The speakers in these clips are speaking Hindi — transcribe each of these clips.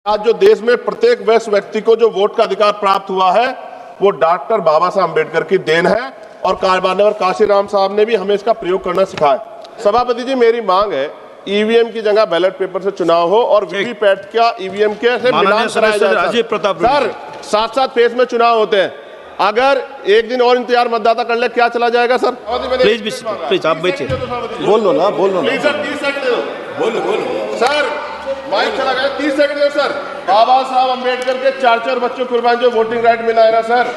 आज जो देश में प्रत्येक वैश्य व्यक्ति को जो वोट का अधिकार प्राप्त हुआ है वो डॉक्टर बाबा साहब अम्बेडकर की देन है और माननीय काशीराम साहब ने भी हमें इसका प्रयोग करना सिखाया। सभापति जी, मेरी मांग है ईवीएम की जगह बैलेट पेपर से चुनाव हो और वीवीपैट का ईवीएम के से मिलान कराया जाए। राजीव प्रताप सर, साथ फेज में चुनाव होते हैं, अगर एक दिन और इंतजार मतदाता कर ले क्या चला जाएगा सर? प्लीज आप बैठिए, बोल लो ना प्लीज सर, 30 सेकंड दे दो। बोलो सर, माइक चला गया, 30 सेकंड दो सर। बाबा साहब अम्बेडकर के 4 बच्चों कुर्बान जो वोटिंग राइट मिला है ना सर,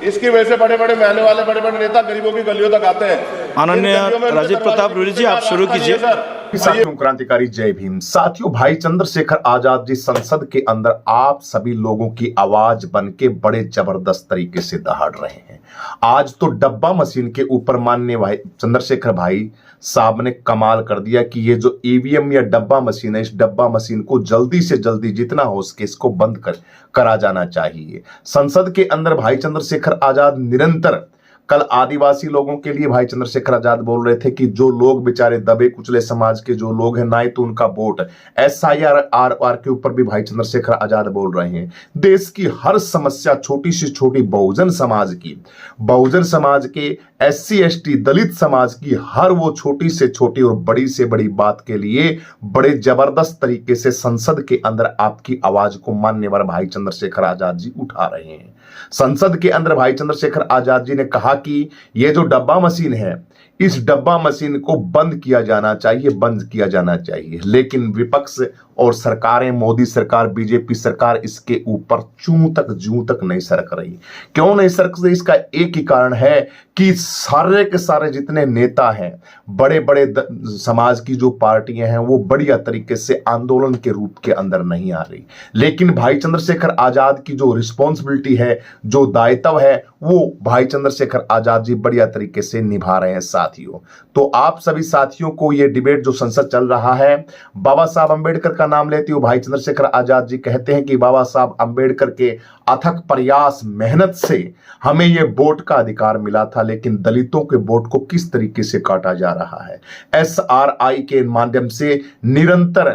इसकी वजह से बड़े बड़े महले वाले बड़े बड़े नेता गरीबों की गलियों तक आते हैं। माननीय राजीव प्रताप रूडी जी, आप शुरू कीजिए। साथियों, क्रांतिकारी जय भीम। साथियों, भाई चंद्रशेखर आजाद जी संसद के अंदर आप सभी लोगों की आवाज बन के बड़े जबरदस्त तरीके से दहाड़ रहे हैं। आज तो डब्बा मशीन के ऊपर माननीय भाई चंद्रशेखर भाई साहब ने कमाल कर दिया कि ये जो ईवीएम या डब्बा मशीन है, इस डब्बा मशीन को जल्दी से जल्दी जितना हो सके इसको बंद करा जाना चाहिए। संसद के अंदर भाई चंद्रशेखर आजाद निरंतर कल आदिवासी लोगों के लिए भाई चंद्रशेखर आजाद बोल रहे थे कि जो लोग बेचारे दबे कुचले समाज के जो लोग हैं, ना ही तो उनका वोट SIR के ऊपर भी भाई चंद्रशेखर आजाद बोल रहे हैं। देश की हर समस्या, छोटी से छोटी बहुजन समाज के SC ST दलित समाज की हर वो छोटी से छोटी और बड़ी से बड़ी बात के लिए बड़े जबरदस्त तरीके से संसद के अंदर आपकी आवाज को मान्यवर भाई चंद्रशेखर आजाद जी उठा रहे हैं। संसद के अंदर भाई चंद्रशेखर आजाद जी ने कहा कि ये जो डब्बा मशीन है, इस डब्बा मशीन को बंद किया जाना चाहिए, लेकिन विपक्ष और सरकारें, मोदी सरकार, बीजेपी सरकार इसके ऊपर जूं तक नहीं सरक रही। क्यों नहीं सरक रही? इसका एक ही कारण है कि सारे के सारे जितने नेता हैं, बड़े बड़े समाज की जो पार्टियां हैं, वो बढ़िया तरीके से आंदोलन के रूप के अंदर नहीं आ रही। लेकिन भाई चंद्रशेखर आजाद की जो रिस्पॉन्सिबिलिटी है, जो दायित्व है, वो भाई चंद्रशेखर आजाद जी बढ़िया तरीके से निभा रहे हैं। साथियों, तो आप सभी साथियों को ये डिबेट जो संसद चल रहा है, बाबा साहब अम्बेडकर का नाम लेते हुए भाई चंद्रशेखर आजाद जी कहते हैं कि बाबा साहब अम्बेडकर के अथक प्रयास, मेहनत से हमें ये वोट का अधिकार मिला था, लेकिन दलितों के वोट को किस तरीके से काटा जा रहा है। SRI के माध्यम से निरंतर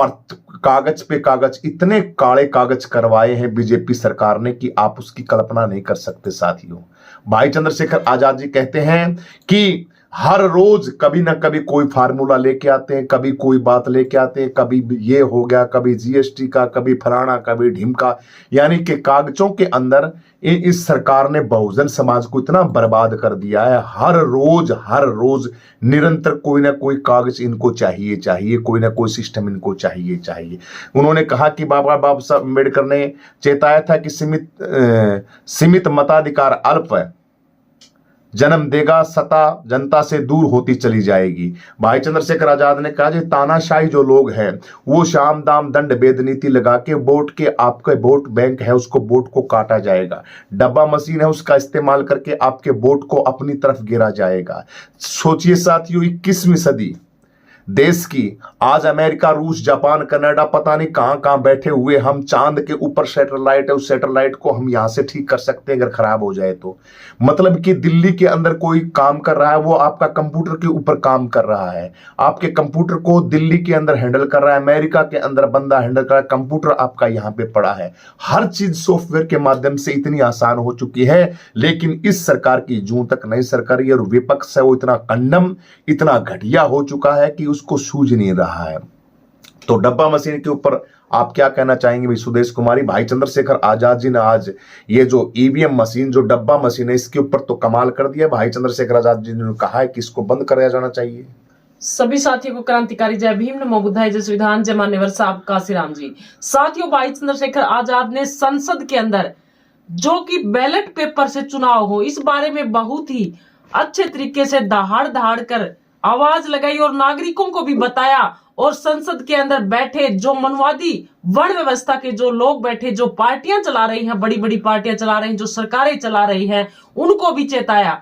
कागज पे कागज, इतने काले कागज करवाए हैं बीजेपी सरकार ने कि आप उसकी कल्पना नहीं कर सकते। साथियों, भाई चंद्रशेखर आजाद जी कहते हैं कि हर रोज कभी ना कभी कोई फार्मूला लेके आते हैं, कभी कोई बात लेके आते हैं, कभी ये हो गया, कभी GST का, कभी फलाना, कभी ढिमका, यानी कि कागजों के अंदर इस सरकार ने बहुजन समाज को इतना बर्बाद कर दिया है। हर रोज निरंतर कोई ना कोई कागज इनको चाहिए, कोई ना कोई सिस्टम इनको चाहिए। उन्होंने कहा कि बाबा साहब अम्बेडकर ने चेताया था कि सीमित मताधिकार अल्प जन्म देगा, सत्ता जनता से दूर होती चली जाएगी। भाई चंद्रशेखर आजाद ने कहा, तानाशाही जो लोग हैं वो शाम दाम दंड भेद नीति लगा के वोट के, आपके वोट बैंक है उसको, वोट को काटा जाएगा। डब्बा मशीन है उसका इस्तेमाल करके आपके वोट को अपनी तरफ गिरा जाएगा। सोचिए साथियों, 21वीं सदी देश की, आज अमेरिका, रूस, जापान, कनाडा, पता नहीं कहां बैठे हुए हम, चांद के ऊपर सैटेलाइट है, उस सैटेलाइट को हम यहां से ठीक कर सकते हैं अगर खराब हो जाए तो। मतलब कि दिल्ली के अंदर कोई काम कर रहा है, वो आपका कंप्यूटर के ऊपर काम कर रहा है, आपके कंप्यूटर को दिल्ली के अंदर हैंडल कर रहा है, अमेरिका के अंदर बंदा हैंडल कर रहा है, कंप्यूटर आपका यहाँ पे पड़ा है। हर चीज सॉफ्टवेयर के माध्यम से इतनी आसान हो चुकी है, लेकिन इस सरकार की जूं तक नहीं सरक रही, और विपक्ष है वो इतना कंडम, इतना घटिया हो चुका है कि उसको सूझ नहीं रहा है। तो डब्बा मशीन के ऊपर आप क्या कहना चाहेंगे भाई सुदेश कुमारी? भाई चंद्रशेखर आजाद जी ने आज ये जो ईवीएम मशीन, जो डब्बा मशीन है, इसके ऊपर तो कमाल कर दिया। भाई चंद्रशेखर आजाद जी ने कहा है कि इसको बंद कराया जाना चाहिए। सभी साथियों को क्रांतिकारी जय भीम, नमो बुद्धाय, जय संविधान, जय मान्यवर साहब काशीराम जी। साथियों, भाई चंद्रशेखर आजाद ने संसद के अंदर जो कि बैलेट पेपर से चुनाव हो, इस बारे में बहुत ही अच्छे तरीके से दहाड़ कर आवाज लगाई और नागरिकों को भी बताया। और संसद के अंदर बैठे जो मनवादी वर्ण व्यवस्था के जो लोग बैठे, जो पार्टियां चला रही हैं, बड़ी बड़ी पार्टियां चला रही हैं, जो सरकारें चला रही हैं, उनको भी चेताया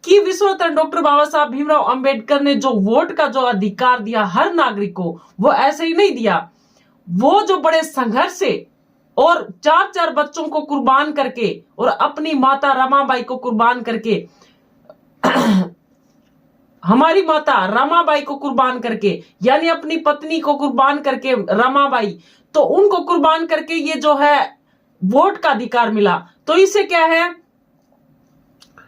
कि विश्वरत्न डॉक्टर बाबा साहब भीमराव अंबेडकर ने जो वोट का जो अधिकार दिया हर नागरिक को, वो ऐसे ही नहीं दिया। वो जो बड़े संघर्ष से और 4 बच्चों को कुर्बान करके और अपनी माता रमाबाई को कुर्बान करके हमारी माता रमाबाई को कुर्बान करके, यानी अपनी पत्नी को कुर्बान करके रमाबाई तो उनको कुर्बान करके ये जो है वोट का अधिकार मिला। तो इससे क्या है,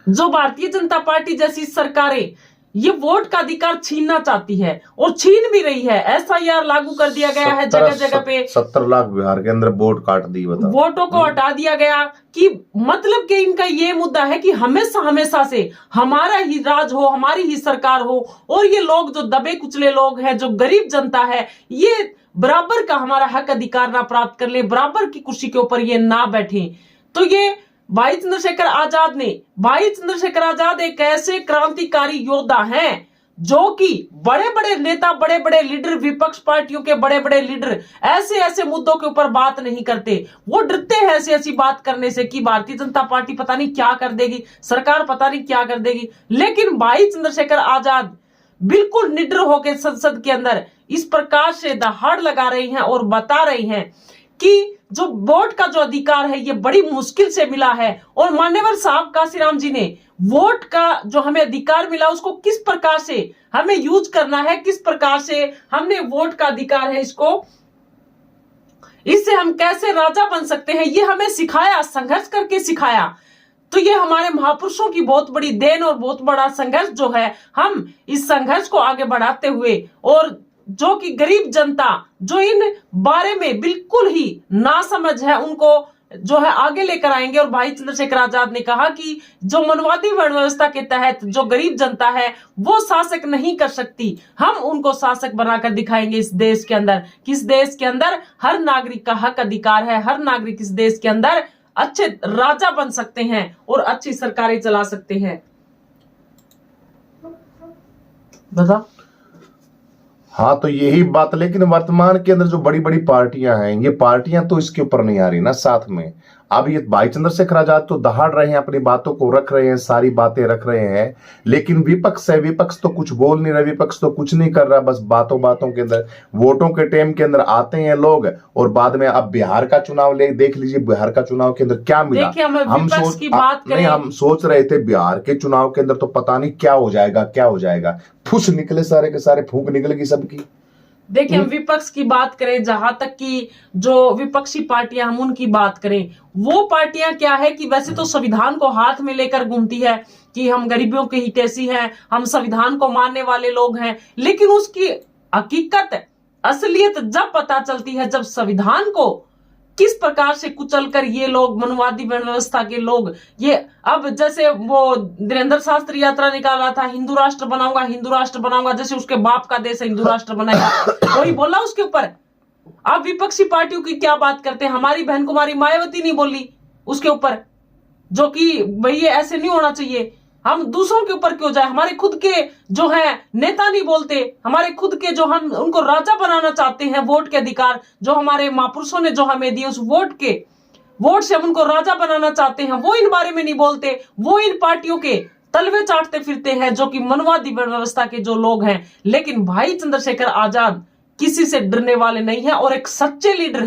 जो भारतीय जनता पार्टी जैसी सरकारें ये वोट का अधिकार छीनना चाहती है और छीन भी रही है। एसआईआर लागू कर दिया गया है जगह जगह पे। 70 लाख बिहार के अंदर वोट काट दी, बताओ। वोटों को हटा दिया गया कि मतलब कि इनका ये मुद्दा है कि हमेशा हमेशा से हमारा ही राज हो, हमारी ही सरकार हो, और ये लोग जो दबे कुचले लोग हैं, जो गरीब जनता है, ये बराबर का हमारा हक अधिकार ना प्राप्त कर ले, बराबर की कुर्सी के ऊपर ये ना बैठे। तो ये भाई चंद्रशेखर आजाद एक ऐसे क्रांतिकारी योद्धा हैं जो कि बड़े बड़े नेता, बड़े बड़े लीडर, विपक्ष पार्टियों के बड़े बड़े लीडर ऐसे ऐसे मुद्दों के ऊपर बात नहीं करते। वो डरते हैं ऐसी ऐसी बात करने से कि भारतीय जनता पार्टी पता नहीं क्या कर देगी, सरकार पता नहीं क्या कर देगी। लेकिन भाई चंद्रशेखर आजाद बिल्कुल निडर होकर संसद के अंदर इस प्रकार से दहाड़ लगा रही हैं और बता रही हैं कि जो वोट का जो अधिकार है ये बड़ी मुश्किल से मिला है, और मान्यवर साहब काशीराम जी ने वोट का जो हमें अधिकार मिला उसको किस प्रकार से हमें यूज करना है, किस प्रकार से हमने वोट का अधिकार है इससे हम कैसे राजा बन सकते हैं, ये हमें सिखाया, संघर्ष करके सिखाया। तो ये हमारे महापुरुषों की बहुत बड़ी देन और बहुत बड़ा संघर्ष जो है, हम इस संघर्ष को आगे बढ़ाते हुए, और जो कि गरीब जनता जो इन बारे में बिल्कुल ही नासमझ है उनको जो है आगे लेकर आएंगे। और भाई चंद्रशेखर आजाद ने कहा कि जो मनवादी वर्ण व्यवस्था के तहत जो गरीब जनता है वो शासक नहीं कर सकती, हम उनको शासक बनाकर दिखाएंगे इस देश के अंदर। किस देश के अंदर हर नागरिक का हक अधिकार है, हर नागरिक इस देश के अंदर अच्छे राजा बन सकते हैं और अच्छी सरकारें चला सकते हैं। बता। हाँ, तो यही बात। लेकिन वर्तमान के अंदर जो बड़ी बड़ी पार्टियां हैं, ये पार्टियां तो इसके ऊपर नहीं आ रही ना साथ में। अब ये भाई चंद्रशेखर आजाद तो दहाड़ रहे हैं, अपनी बातों को रख रहे हैं, सारी बातें रख रहे हैं, लेकिन विपक्ष है, विपक्ष तो कुछ बोल नहीं रहा, विपक्ष तो कुछ नहीं कर रहा, बस बातों बातों के अंदर वोटों के टाइम के अंदर आते हैं लोग, और बाद में अब बिहार का चुनाव देख लीजिए, बिहार का चुनाव के अंदर क्या मिला। हम सोच रहे थे बिहार के चुनाव के अंदर तो पता नहीं क्या हो जाएगा, फुस निकले सारे के सारे, फूंक निकलेगी सबकी। देखिए, हम विपक्ष की बात करें, जहां तक कि जो विपक्षी पार्टियां हम उनकी बात करें, वो पार्टियां क्या है कि वैसे तो संविधान को हाथ में लेकर घूमती है कि हम गरीबों के हितैषी हैं, हम संविधान को मानने वाले लोग हैं, लेकिन उसकी हकीकत, असलियत जब पता चलती है, जब संविधान को किस प्रकार से कुचलकर ये लोग, मनवादी व्यवस्था के लोग, ये अब जैसे वो धीरेन्द्र शास्त्री यात्रा निकाला था, हिंदू राष्ट्र बनाऊंगा, जैसे उसके बाप का देश हिंदू राष्ट्र बनाएगा, कोई बोला उसके ऊपर? अब विपक्षी पार्टियों की क्या बात करते हैं, हमारी बहन कुमारी मायावती नहीं बोली उसके ऊपर, जो कि भाई ये ऐसे नहीं होना चाहिए, हम दूसरों के ऊपर क्यों जाए, हमारे खुद के जो है नेता नहीं बोलते, हमारे खुद के जो हम उनको राजा बनाना चाहते हैं, वोट के अधिकार जो हमारे महापुरुषों ने जो हमें दिए, उस वोट से हम उनको राजा बनाना चाहते हैं, वो इन बारे में नहीं बोलते, वो इन पार्टियों के तलवे चाटते फिरते हैं, जो कि मनवादी व्यवस्था के जो लोग हैं। लेकिन भाई चंद्रशेखर आजाद किसी से डरने वाले नहीं है और एक सच्चे लीडर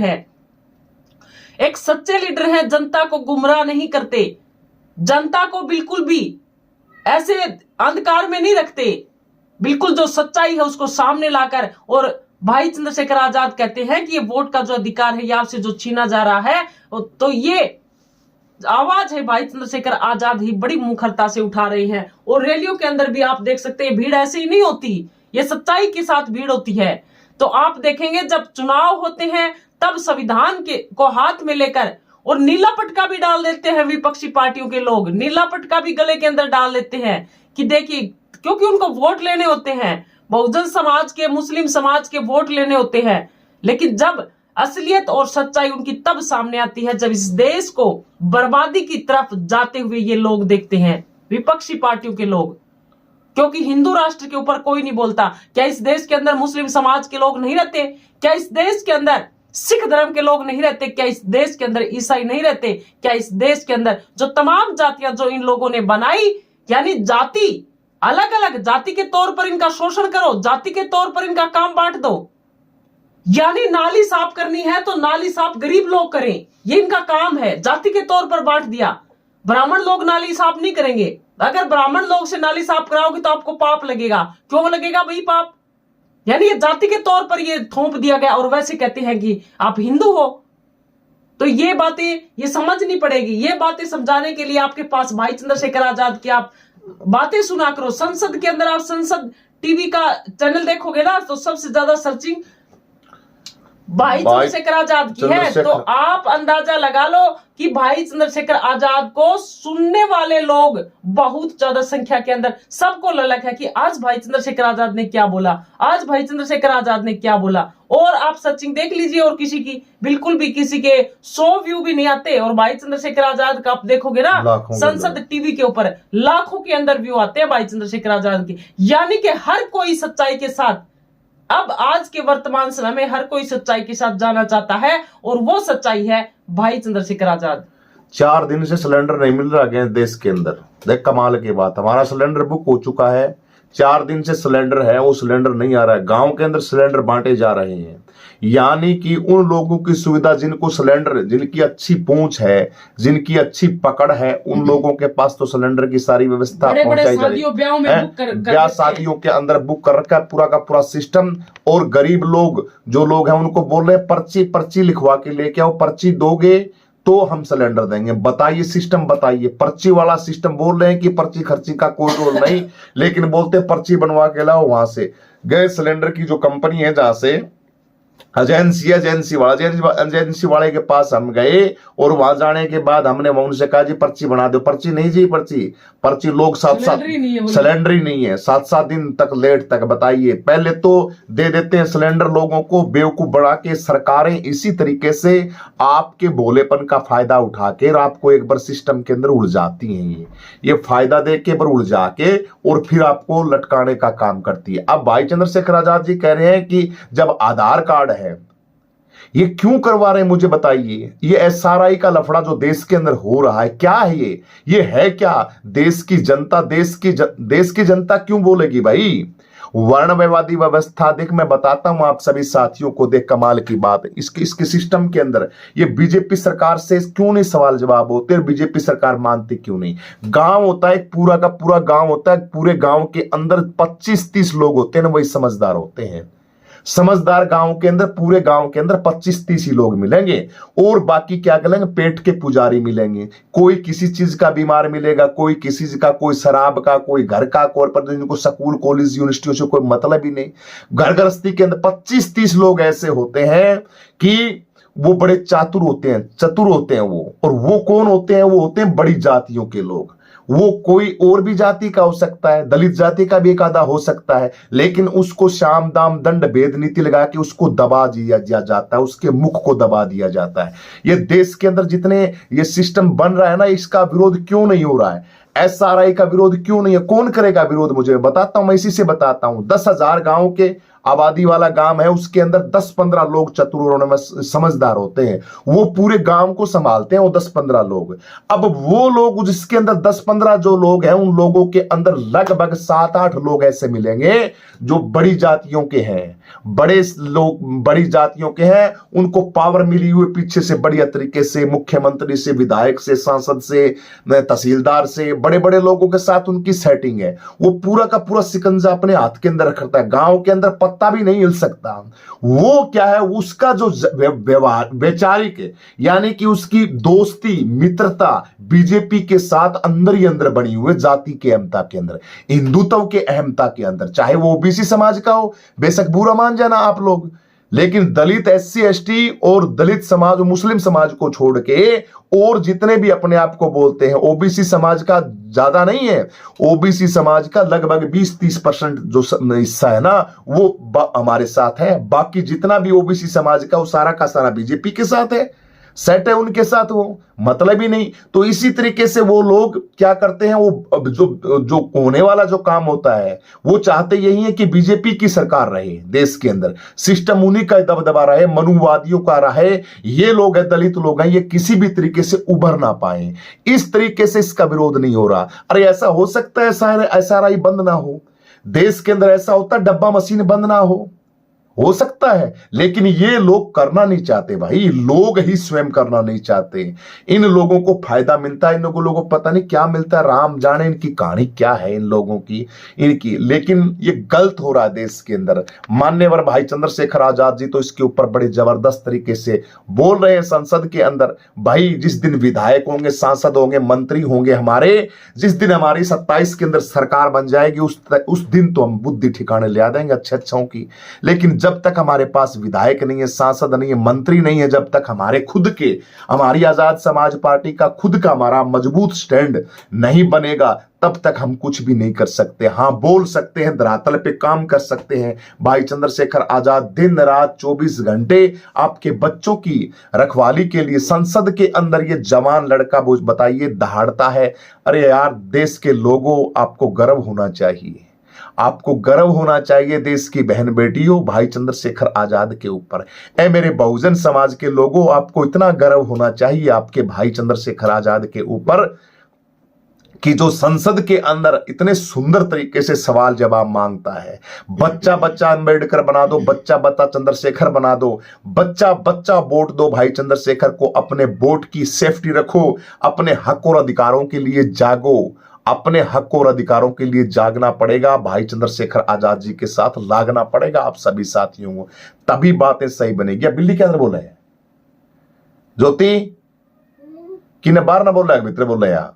है, जनता को गुमराह नहीं करते, जनता को बिल्कुल भी ऐसे अंधकार में नहीं रखते, बिल्कुल जो सच्चाई है उसको सामने लाकर। और भाई चंद्रशेखर आजाद कहते हैं कि ये वोट का जो अधिकार है, ये आपसे जो छीना जा रहा है, तो ये आवाज है भाई चंद्रशेखर आजाद ही बड़ी मुखरता से उठा रहे हैं। और रैलियों के अंदर भी आप देख सकते हैं, भीड़ ऐसे ही नहीं होती, ये सच्चाई के साथ भीड़ होती है। तो आप देखेंगे जब चुनाव होते हैं तब संविधान को हाथ में लेकर, और नीला पटका भी डाल देते हैं विपक्षी पार्टियों के लोग, नीला पटका भी गले के अंदर डाल देते हैं कि देखिए, क्योंकि उनको वोट लेने होते हैं, बहुजन समाज के, मुस्लिम समाज के वोट लेने होते हैं। लेकिन जब असलियत और सच्चाई उनकी तब सामने आती है, जब इस देश को बर्बादी की तरफ जाते हुए ये लोग देखते हैं, विपक्षी पार्टियों के लोग। क्योंकि हिंदू राष्ट्र के ऊपर कोई नहीं बोलता। क्या इस देश के अंदर मुस्लिम समाज के लोग नहीं रहते? क्या इस देश के अंदर सिख धर्म के लोग नहीं रहते? क्या इस देश के अंदर ईसाई नहीं रहते? क्या इस देश के अंदर जो तमाम जातियां जो इन लोगों ने बनाई, यानी जाति, अलग अलग जाति के तौर पर इनका शोषण करो, जाति के तौर पर इनका काम बांट दो, यानी नाली साफ करनी है तो नाली साफ गरीब लोग करें, ये इनका काम है, जाति के तौर पर बांट दिया। ब्राह्मण लोग नाली साफ नहीं करेंगे, अगर ब्राह्मण लोग से नाली साफ कराओगे तो आपको पाप लगेगा। क्यों लगेगा भाई पाप? यानी ये जाति के तौर पर ये थोप दिया गया और वैसे कहते हैं कि आप हिंदू हो। तो ये बातें ये समझनी पड़ेगी। ये बातें समझाने के लिए आपके पास भाई चंद्रशेखर आजाद की आप बातें सुना करो। संसद के अंदर आप संसद टीवी का चैनल देखोगे ना तो सबसे ज्यादा सर्चिंग भाई चंद्रशेखर आजाद की है। तो आप अंदाजा लगा लो कि भाई चंद्रशेखर आजाद को सुनने वाले लोग बहुत ज्यादा संख्या के अंदर, सबको ललक है कि आज भाई चंद्रशेखर आजाद ने क्या बोला, आज भाई चंद्रशेखर आजाद ने क्या बोला। और आप सर्चिंग देख लीजिए और किसी की बिल्कुल भी किसी के 100 व्यू भी नहीं आते, और भाई चंद्रशेखर आजाद का आप देखोगे ना संसद टीवी के ऊपर लाखों के अंदर व्यू आते हैं भाई चंद्रशेखर आजाद के। यानी कि हर कोई सच्चाई के साथ, अब आज के वर्तमान समय में हर कोई सच्चाई के साथ जाना चाहता है, और वो सच्चाई है भाई चंद्रशेखर आजाद। 4 दिन से सिलेंडर नहीं मिल रहा है देश के अंदर। देख कमाल की बात, हमारा सिलेंडर बुक हो चुका है, 4 दिन से सिलेंडर है, वो सिलेंडर नहीं आ रहा है। गांव के अंदर सिलेंडर बांटे जा रहे हैं। यानी कि उन लोगों की सुविधा जिनको सिलेंडर, जिनकी अच्छी पहुंच है, जिनकी अच्छी पकड़ है, उन लोगों के पास तो सिलेंडर की सारी व्यवस्था पहुंचाई जा रही है। ब्याह शादियों के अंदर बुक कर रखा है पूरा का पूरा सिस्टम। और गरीब लोग जो लोग हैं उनको बोल रहे हैं पर्ची लिखवा के लेके आओ, पर्ची दोगे तो हम सिलेंडर देंगे। बताइए सिस्टम, बताइए। पर्ची वाला सिस्टम बोल रहे हैं कि पर्ची खर्ची का कोई रोल नहीं, लेकिन बोलते पर्ची बनवा के लाओ। वहां से गैस सिलेंडर की जो कंपनी है, जहां से एजेंसी वाले के पास हम गए, और वहां जाने के बाद हमने उनसे कहा जी पर्ची बना दो। पर्ची नहीं जी, पर्ची लोग 7-7 सिलेंडर ही नहीं है, 7-7 दिन तक लेट तक। बताइए, पहले तो दे देते हैं सिलेंडर लोगों को बेवकूफ बना के सरकारें। इसी तरीके से आपके भोलेपन का फायदा उठा के आपको एक बार सिस्टम के अंदर उलझाती हैं। ये फायदा दे के बार उलझा के और फिर आपको लटकाने का काम करती है। अब भाई चंद्रशेखर आजाद जी कह रहे हैं कि जब आधार कार्ड है, ये क्यों करवा रहे हैं मुझे बताइए। ये एसआरआई का लफड़ा जो देश के अंदर हो रहा है, क्या है ये है क्या? देश की जनता क्यों बोलेगी भाई? वर्णवादी व्यवस्था। देख मैं बताता हूं आप सभी साथियों को, देख कमाल की बात, इसके सिस्टम के अंदर ये बीजेपी सरकार से क्यों नहीं सवाल जवाब होते, और बीजेपी सरकार मानती क्यों नहीं? गांव होता है, पूरा का पूरा गांव होता है, पूरे गांव के अंदर 25-30 लोग होते हैं ना, वही समझदार होते हैं। समझदार गांव के अंदर, पूरे गांव के अंदर 25-30 ही लोग मिलेंगे, और बाकी क्या करेंगे, पेट के पुजारी मिलेंगे। कोई किसी चीज का बीमार मिलेगा, कोई किसी चीज का, कोई शराब का, कोई घर का, कोई पर जिनको स्कूल कॉलेज यूनिवर्सिटियों से कोई मतलब ही नहीं। घर गृहस्थी के अंदर 25-30 लोग ऐसे होते हैं कि वो बड़े चतुर होते हैं वो। और वो कौन होते हैं? वो होते हैं बड़ी जातियों के लोग। वो कोई और भी जाति का हो सकता है, दलित जाति का भी एक आधा हो सकता है, लेकिन उसको शाम दाम दंड भेद नीति लगा के उसको दबा दिया जाता है, उसके मुख को दबा दिया जाता है। ये देश के अंदर जितने ये सिस्टम बन रहा है ना, इसका विरोध क्यों नहीं हो रहा है? एसआरआई का विरोध क्यों नहीं है? कौन करेगा विरोध? मुझे बताता हूं, मैं इसी से बताता हूं। 10,000 गांव के आबादी वाला गांव है, उसके अंदर 10-15 लोग चतुर और समझदार होते हैं। वो पूरे गांव को संभालते हैं, वो 10-15 लोग। अब वो लोग जिसके अंदर 10-15 जो लोग हैं, उन लोगों के अंदर लगभग 7-8 लोग ऐसे मिलेंगे जो बड़ी जातियों के हैं, बड़े लोग बड़ी जातियों के हैं। उनको पावर मिली हुई पीछे से बढ़िया तरीके से, मुख्यमंत्री से, विधायक से, सांसद से, तहसीलदार से, बड़े बड़े लोगों के साथ उनकी सेटिंग है। वो पूरा का पूरा शिकंजा अपने हाथ के अंदर रखता है। गांव के अंदर पत्ता भी नहीं हिल सकता। वो क्या है, उसका जो व्यवहार वैचारिक, यानी कि उसकी दोस्ती मित्रता बीजेपी के साथ अंदर ही अंदर बनी हुई, जाति के अहमता के अंदर, हिंदुत्व के अहमता के अंदर। चाहे वो ओबीसी समाज का हो, बेशक बुरा मान जाना आप लोग, लेकिन दलित, SC ST और दलित समाज, मुस्लिम समाज को छोड़ के और जितने भी अपने आप को बोलते हैं, ओबीसी समाज का ज्यादा नहीं है, ओबीसी समाज का लगभग 20-30% जो हिस्सा है ना, वो हमारे साथ है। बाकी जितना भी ओबीसी समाज का, वो सारा का सारा बीजेपी के साथ है, सेट है उनके साथ, वो मतलब ही नहीं। तो इसी तरीके से वो लोग क्या करते हैं, वो जो होने वाला जो काम होता है, वो चाहते यही है कि बीजेपी की सरकार रहे देश के अंदर, सिस्टम उन्हीं का दबदबा रहे, मनुवादियों का रहे। ये लोग हैं, दलित लोग हैं, ये किसी भी तरीके से उभर ना पाए। इस तरीके से इसका विरोध नहीं हो रहा। अरे ऐसा हो सकता है SRI बंद ना हो, देश के अंदर ऐसा होता है डब्बा मशीन बंद ना हो, हो सकता है, लेकिन ये लोग करना नहीं चाहते भाई, लोग ही स्वयं करना नहीं चाहते। इन लोगों को फायदा मिलता है, इन लोगों को पता नहीं क्या मिलता है, राम जाने इनकी कहानी क्या है इन लोगों की इनकी। लेकिन ये गलत हो रहा है देश के अंदर। मान्यवर भाई चंद्रशेखर आजाद जी तो इसके ऊपर बड़े जबरदस्त तरीके से बोल रहे हैं संसद के अंदर। भाई जिस दिन विधायक होंगे, सांसद होंगे, मंत्री होंगे हमारे, जिस दिन हमारी 27 के अंदर सरकार बन जाएगी, उस दिन तो हम बुद्धि ठिकाने ले आ देंगे अच्छे अच्छों की। लेकिन जब तक हमारे पास विधायक नहीं है, सांसद नहीं है, मंत्री नहीं है, जब तक हमारे खुद के, हमारी आजाद समाज पार्टी का खुद का हमारा मजबूत स्टैंड नहीं बनेगा, तब तक हम कुछ भी नहीं कर सकते। हां, बोल सकते हैं, धरातल पे काम कर सकते हैं। भाई चंद्रशेखर आजाद दिन रात 24 घंटे आपके बच्चों की रखवाली के लिए संसद के अंदर ये जवान लड़का बताइए दहाड़ता है। अरे यार, देश के लोगों, आपको गर्व होना चाहिए, आपको गर्व होना चाहिए देश की बहन बेटियों भाई चंद्रशेखर आजाद के ऊपर। ऐ मेरे बहुजन समाज के लोगों, आपको इतना गर्व होना चाहिए आपके भाई चंद्रशेखर आजाद के ऊपर कि जो संसद के अंदर इतने सुंदर तरीके से सवाल जवाब मांगता है। बच्चा बच्चा अंबेडकर बना दो, बच्चा बच्चा चंद्रशेखर बना दो, बच्चा बच्चा वोट दो भाई चंद्रशेखर को। अपने वोट की सेफ्टी रखो, अपने हक और अधिकारों के लिए जागो, अपने हक और अधिकारों के लिए जागना पड़ेगा। भाई चंद्रशेखर आजाद जी के साथ लागना पड़ेगा आप सभी साथियों को, तभी बातें सही बनेगी। बिल्ली के अंदर बोल रहे हैं ज्योति कि न बाहर ना बोल रहा है, भीतर बोल रहे हैं।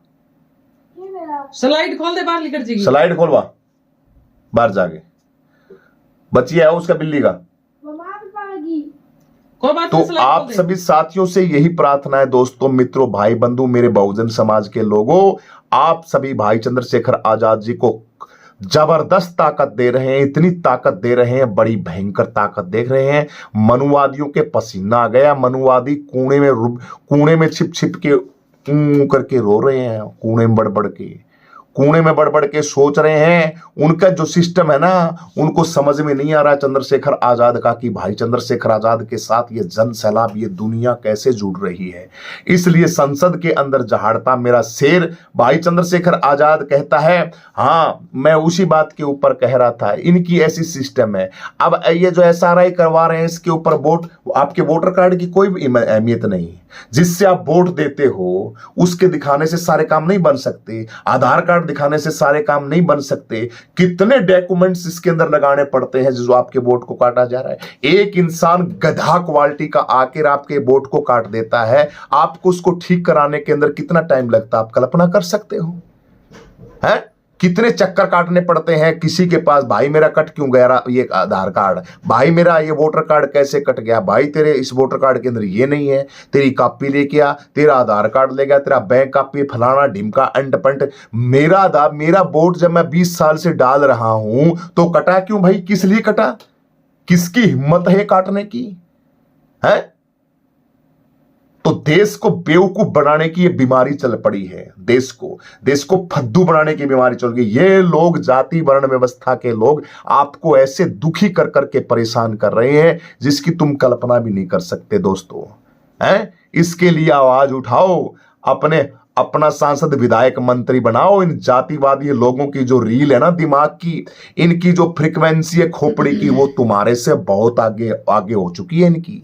स्लाइड खोल दे, बाहर निकल जाएगी। स्लाइड खोलवा बाहर जाके, बच्ची है उसका बिल्ली का। तो आप सभी साथियों से यही प्रार्थना है दोस्तों, मित्रों, भाई बंधु, मेरे बहुजन समाज के लोगों, आप सभी भाई चंद्रशेखर आजाद जी को जबरदस्त ताकत दे रहे हैं, इतनी ताकत दे रहे हैं, बड़ी भयंकर ताकत देख रहे हैं। मनुवादियों के पसीना आ गया, मनुवादी कूड़े में छिप छिप के करके रो रहे हैं, कूड़े में बड़बड़ के सोच रहे हैं। उनका जो सिस्टम है ना, उनको समझ में नहीं आ रहा चंद्रशेखर आजाद का कि भाई चंद्रशेखर आजाद के साथ ये जन सैलाब, ये दुनिया कैसे जुड़ रही है। इसलिए संसद के अंदर जहाड़ता मेरा शेर भाई चंद्रशेखर आजाद कहता है, हाँ मैं उसी बात के ऊपर कह रहा था, इनकी ऐसी सिस्टम है। अब ये जो SRI करवा रहे हैं, इसके ऊपर वोट, आपके वोटर कार्ड की कोई अहमियत नहीं। जिससे आप वोट देते हो उसके दिखाने से सारे काम नहीं बन सकते, आधार कार्ड दिखाने से सारे काम नहीं बन सकते। कितने डॉक्यूमेंट्स इसके अंदर लगाने पड़ते हैं जो आपके वोट को काटा जा रहा है। एक इंसान गधा क्वालिटी का आकर आपके वोट को काट देता है, आपको उसको ठीक कराने के अंदर कितना टाइम लगता है आप कल्पना कर सकते हो, हैं? कितने चक्कर काटने पड़ते हैं किसी के पास, भाई मेरा कट क्यों गया ये आधार कार्ड, भाई मेरा ये वोटर कार्ड कैसे कट गया, भाई तेरे इस वोटर कार्ड के अंदर ये नहीं है, तेरी कॉपी लेके आ, तेरा आधार कार्ड ले गया, तेरा बैंक कॉपी, फलाना ढिमका अंट पंट। मेरा वोट जब मैं 20 साल से डाल रहा हूं तो कटा क्यों भाई, किस लिए कटा, किसकी हिम्मत है काटने की, है? तो देश को बेवकूफ बनाने की ये बीमारी चल पड़ी है, देश को फद्दू बनाने की बीमारी चल गई। ये लोग, जाति वर्ण व्यवस्था के लोग आपको ऐसे दुखी कर करके परेशान कर रहे हैं जिसकी तुम कल्पना भी नहीं कर सकते दोस्तों, हैं? इसके लिए आवाज उठाओ, अपना सांसद विधायक मंत्री बनाओ। इन जातिवादी लोगों की जो रील है ना दिमाग की, इनकी जो फ्रीक्वेंसी है खोपड़ी की, वो तुम्हारे से बहुत आगे हो चुकी है इनकी।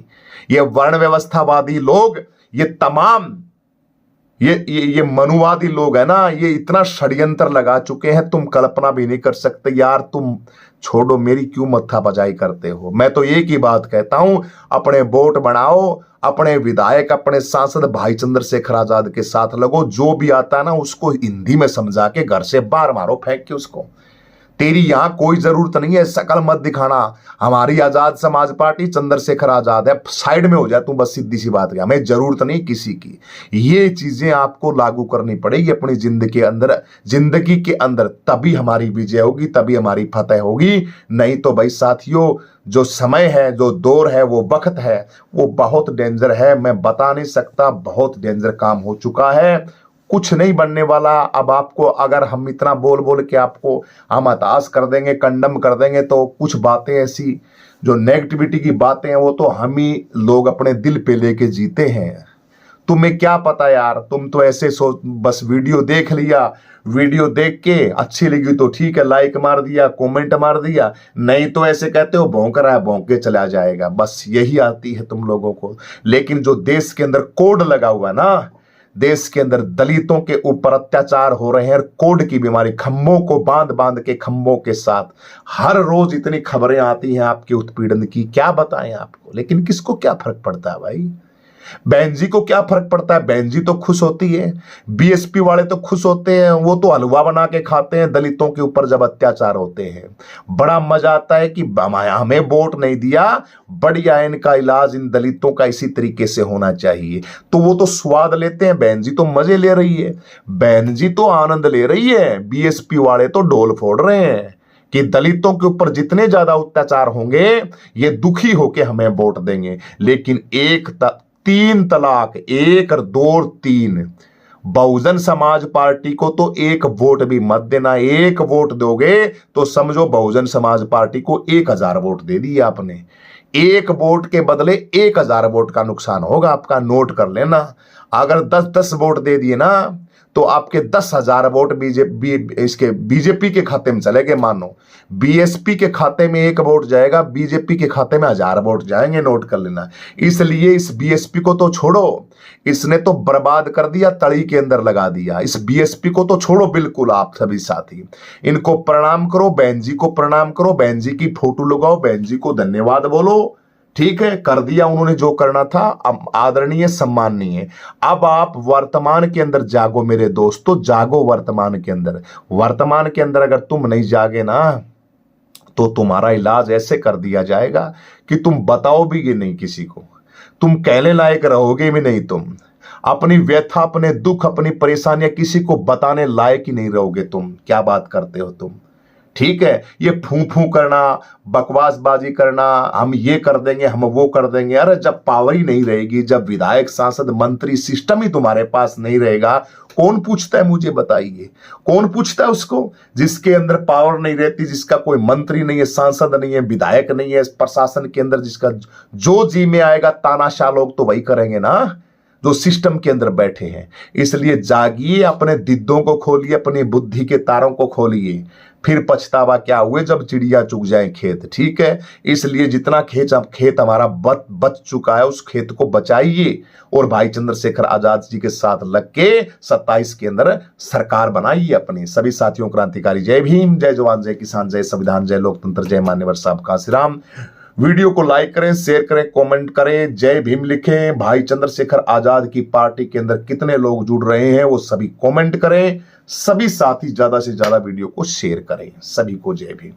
ये वर्ण व्यवस्थावादी लोग, ये तमाम ये मनुवादी लोग है ना, ये इतना षड्यंत्र लगा चुके हैं, तुम कल्पना भी नहीं कर सकते। यार तुम छोड़ो, मेरी क्यों मत्था बजाई करते हो। मैं तो एक ही बात कहता हूं, अपने वोट बनाओ, अपने विधायक, अपने सांसद भाई चंद्रशेखर आजाद के साथ लगो। जो भी आता है ना उसको हिंदी में समझा के घर से बाहर मारो, फेंक के उसको। तेरी यहां कोई जरूरत नहीं है, शकल मत दिखाना। हमारी आजाद समाज पार्टी चंद्रशेखर आजाद है, साइड में हो जाए तू, बस सीधी सी बात है, हमें जरूरत नहीं किसी की। ये चीजें आपको लागू करनी पड़ेगी अपनी जिंदगी के अंदर, तभी हमारी विजय होगी, तभी हमारी फतेह होगी। नहीं तो भाई साथियों, जो समय है, जो दौर है, वो वक्त है, वो बहुत डेंजर है। मैं बता नहीं सकता, बहुत डेंजर काम हो चुका है, कुछ नहीं बनने वाला। अब आपको, अगर हम इतना बोल के आपको हम हताश कर देंगे, कंडम कर देंगे, तो कुछ बातें ऐसी जो नेगेटिविटी की बातें हैं वो तो हम ही लोग अपने दिल पे लेके जीते हैं। तुम्हें क्या पता यार, तुम तो ऐसे बस वीडियो देख लिया, वीडियो देख के अच्छी लगी तो ठीक है, लाइक मार दिया, कमेंट मार दिया, नहीं तो ऐसे कहते हो भौंक रहा है, भौंक के चला जाएगा। बस यही आती है तुम लोगों को। लेकिन जो देश के अंदर कोड लगा हुआ है ना, देश के अंदर दलितों के ऊपर अत्याचार हो रहे हैं, कोड की बीमारी, खंभों को बांध बांध के, खंभों के साथ हर रोज इतनी खबरें आती हैं आपके उत्पीड़न की, क्या बताएं आपको। लेकिन किसको क्या फर्क पड़ता है भाई, बहन जी को क्या फर्क पड़ता है, बहन जी तो खुश होती है, बीएसपी वाले तो खुश होते हैं, वो तो हलवा बना के खाते हैं दलितों के ऊपर जब अत्याचार होते हैं। बड़ा मजा आता है कि हमें वोट नहीं दिया, बढ़िया इनका इलाज इन दलितों का इसी तरीके से होना चाहिए। तो वो तो स्वाद लेते हैं, बहन जी तो मजे ले रही है, बहन जी तो आनंद ले रही है, बीएसपी वाले तो ढोल फोड़ रहे हैं कि दलितों के ऊपर जितने ज्यादा अत्याचार होंगे ये दुखी होके हमें वोट देंगे। लेकिन 3 तलाक, 1 और 2 और 3, बहुजन समाज पार्टी को तो 1 वोट भी मत देना। 1 वोट दोगे तो समझो बहुजन समाज पार्टी को 1000 वोट दे दिए आपने। 1 वोट के बदले 1000 वोट का नुकसान होगा आपका, नोट कर लेना। अगर 10-10 वोट दे दिए ना तो आपके 10,000 वोट बीजेपी के खाते में चले गए। मानो बीएसपी के खाते में 1 वोट जाएगा, बीजेपी के खाते में 1000 वोट जाएंगे, नोट कर लेना। इसलिए इस बीएसपी को तो छोड़ो, इसने तो बर्बाद कर दिया, तड़ी के अंदर लगा दिया। इस बीएसपी को तो छोड़ो बिल्कुल आप सभी साथी, इनको प्रणाम करो, बहन जी को प्रणाम करो, बहन जी की फोटो लगाओ, बहन जी को धन्यवाद बोलो। ठीक है, कर दिया उन्होंने जो करना था, अब आदरणीय सम्माननीय। अब आप वर्तमान के अंदर जागो मेरे दोस्तों, जागो वर्तमान के अंदर। वर्तमान के अंदर अगर तुम नहीं जागे ना तो तुम्हारा इलाज ऐसे कर दिया जाएगा कि तुम बताओ भी ये नहीं किसी को, तुम कहने लायक रहोगे भी नहीं, तुम अपनी व्यथा, अपने दुख, अपनी परेशानियां किसी को बताने लायक ही नहीं रहोगे तुम। क्या बात करते हो तुम, ठीक है। ये फू फू करना, बकवासबाजी करना, हम ये कर देंगे, हम वो कर देंगे, अरे जब पावर ही नहीं रहेगी, जब विधायक, सांसद, मंत्री सिस्टम ही तुम्हारे पास नहीं रहेगा, कौन पूछता है मुझे बताइए, कौन पूछता है उसको जिसके अंदर पावर नहीं रहती, जिसका कोई मंत्री नहीं है, सांसद नहीं है, विधायक नहीं है, प्रशासन के अंदर जिसका जो जी में आएगा तानाशाह लोग तो वही करेंगे ना जो सिस्टम के अंदर बैठे हैं। इसलिए जागिए, अपने दिद्दों को खोलिए, अपनी बुद्धि के तारों को खोलिए, फिर पछतावा क्या हुए जब चिड़िया चुग जाए खेत। ठीक है, इसलिए जितना खेत हमारा बच चुका है उस खेत को बचाइए और भाई चंद्रशेखर आजाद जी के साथ लग के 27 के अंदर सरकार बनाइए अपनी। सभी साथियों क्रांतिकारी जय भीम, जय जवान, जय किसान, जय संविधान, जय लोकतंत्र, जय मान्यवर साहब काशीराम। वीडियो को लाइक करें, शेयर करें, कमेंट करें, जय भीम लिखें। भाई चंद्रशेखर आजाद की पार्टी के अंदर कितने लोग जुड़ रहे हैं वो सभी कमेंट करें। सभी साथी ज्यादा से ज्यादा वीडियो को शेयर करें। सभी को जय भीम।